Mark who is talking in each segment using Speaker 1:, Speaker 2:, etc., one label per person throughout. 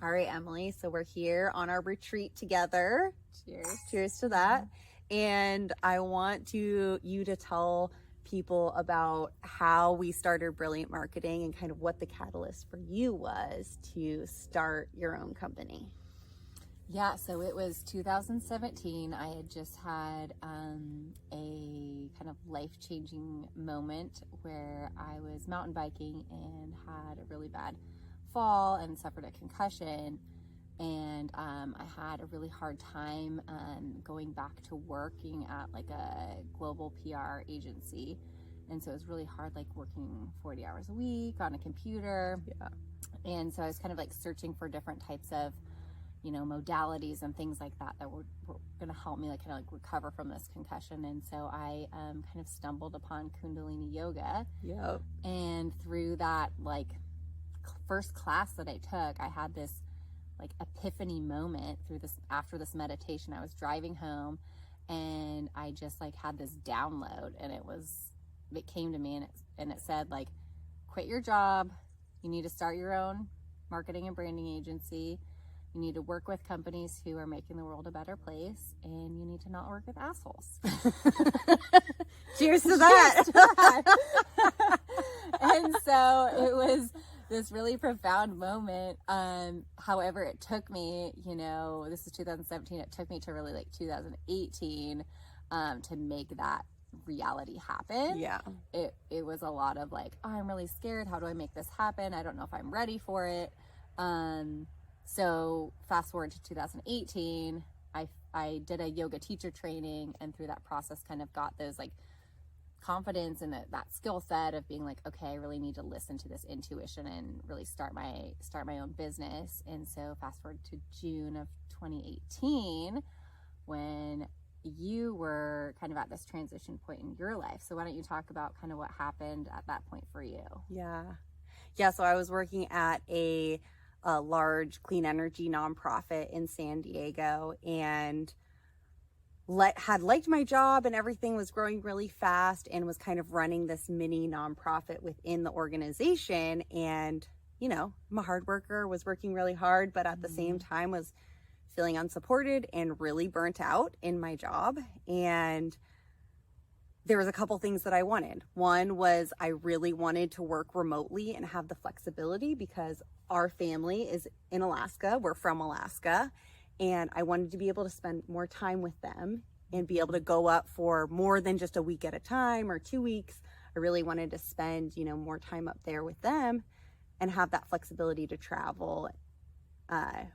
Speaker 1: All right, Emily. So we're here on our retreat together.
Speaker 2: Cheers.
Speaker 1: Cheers to that. And I want you to tell people about how we started Brilliant Marketing and kind of what the catalyst for you was to start your own company.
Speaker 2: Yeah, so it was 2017. I had just had a kind of life-changing moment where I was mountain biking and had a really bad fall and suffered a concussion. And I had a really hard time going back to working at like a global PR agency. And so it was really hard, like working 40 hours a week on a computer.
Speaker 1: Yeah.
Speaker 2: And so I was kind of like searching for different types of, modalities and things like that were going to help me like kind of like recover from this concussion. And so I kind of stumbled upon Kundalini yoga.
Speaker 1: Yep.
Speaker 2: And through that like first class that I took, I had this like epiphany moment after this meditation. I was driving home and I just like had this download, and it came to me and it said like, quit your job. You need to start your own marketing and branding agency. You need to work with companies who are making the world a better place, and you need to not work with assholes.
Speaker 1: Cheers to that.
Speaker 2: Cheers to that. And so it was this really profound moment. However, it took me, this is 2017, it took me to really like 2018 to make that reality happen.
Speaker 1: Yeah.
Speaker 2: It was a lot of like, oh, I'm really scared. How do I make this happen? I don't know if I'm ready for it. So fast forward to 2018, I did a yoga teacher training, and through that process kind of got those like confidence and that skill set of being like, okay, I really need to listen to this intuition and really start my own business. And so fast forward to June of 2018, when you were kind of at this transition point in your life. So why don't you talk about kind of what happened at that point for you?
Speaker 1: Yeah. So I was working at a large clean energy nonprofit in San Diego, and had liked my job, and everything was growing really fast, and was kind of running this mini nonprofit within the organization. And, I'm a hard worker, was working really hard, but at the same time was feeling unsupported and really burnt out in my job. And there was a couple things that I wanted. One was I really wanted to work remotely and have the flexibility, because our family is in Alaska. We're from Alaska. And I wanted to be able to spend more time with them and be able to go up for more than just a week at a time or 2 weeks. I really wanted to spend, more time up there with them and have that flexibility to travel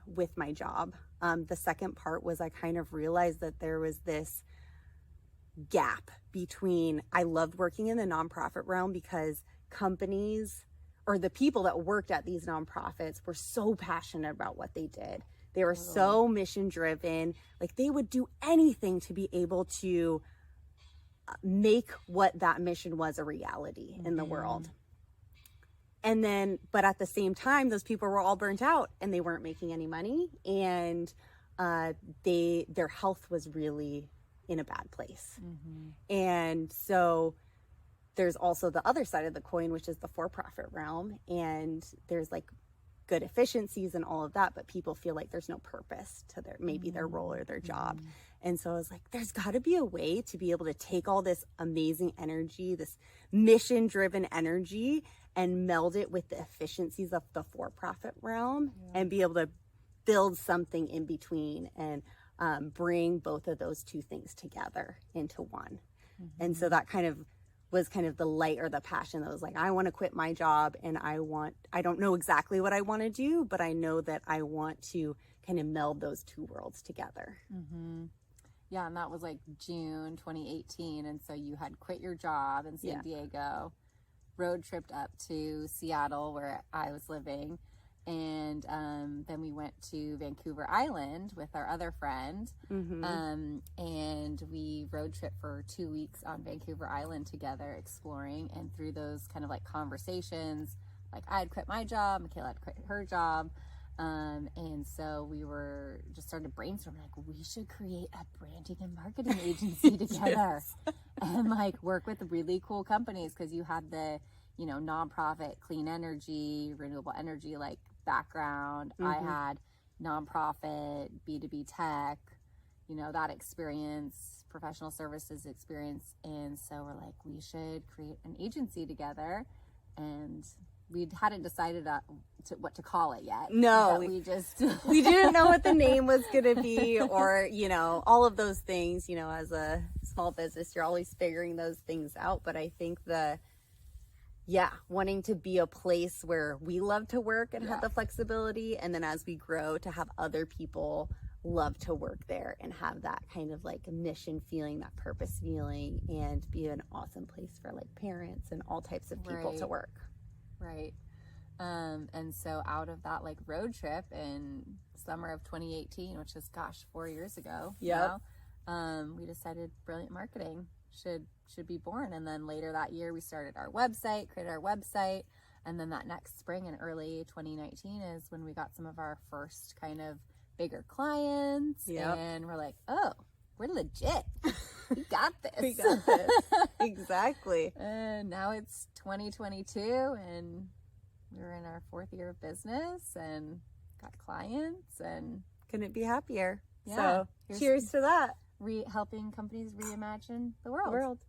Speaker 1: with my job. The second part was I kind of realized that there was this gap between, I loved working in the nonprofit realm because companies or the people that worked at these nonprofits were so passionate about what they did. They were so mission driven. Like they would do anything to be able to make what that mission was a reality in the world. And then, but at the same time, those people were all burnt out and they weren't making any money, and their health was really in a bad place. And so there's also the other side of the coin, which is the for-profit realm, and there's like good efficiencies and all of that, but people feel like there's no purpose to their role or their job. And so I was like, there's got to be a way to be able to take all this amazing energy, this mission driven energy, and meld it with the efficiencies of the for-profit realm and be able to build something in between and bring both of those two things together into one. And so that was kind of the light or the passion that was like, I want to quit my job, and I don't know exactly what I want to do, but I know that I want to kind of meld those two worlds together.
Speaker 2: Yeah, and that was like June 2018. And so you had quit your job in San Diego, road tripped up to Seattle where I was living. And then we went to Vancouver Island with our other friend. And we road tripped for 2 weeks on Vancouver Island together, exploring. And through those kind of like conversations, like I had quit my job, Mikaela had quit her job. And so we were just started brainstorming, like, we should create a branding and marketing agency together and like work with really cool companies. Cause you had the, nonprofit, clean energy, renewable energy, like background. I had nonprofit, B2B tech, you know, that experience, professional services experience. And so we're like, we should create an agency together. And we hadn't decided what to call it yet.
Speaker 1: No,
Speaker 2: we just
Speaker 1: we didn't know what the name was going to be, or, you know, all of those things. You know, as a small business, you're always figuring those things out. But I think wanting to be a place where we love to work and have the flexibility, and then as we grow, to have other people love to work there and have that kind of like mission feeling, that purpose feeling, and be an awesome place for like parents and all types of people to work.
Speaker 2: Right. And so out of that like road trip in summer of 2018, which is 4 years ago, we decided Brilliant Marketing should be born. And then later that year we started our website, created our website. And then that next spring in early 2019 is when we got some of our first kind of bigger clients. And we're like, oh, we're legit. We got this.
Speaker 1: We got this. Exactly.
Speaker 2: And now it's 2022 and we're in our 4th year of business and got clients and
Speaker 1: couldn't be happier.
Speaker 2: Yeah,
Speaker 1: so cheers to that.
Speaker 2: Helping companies reimagine the world.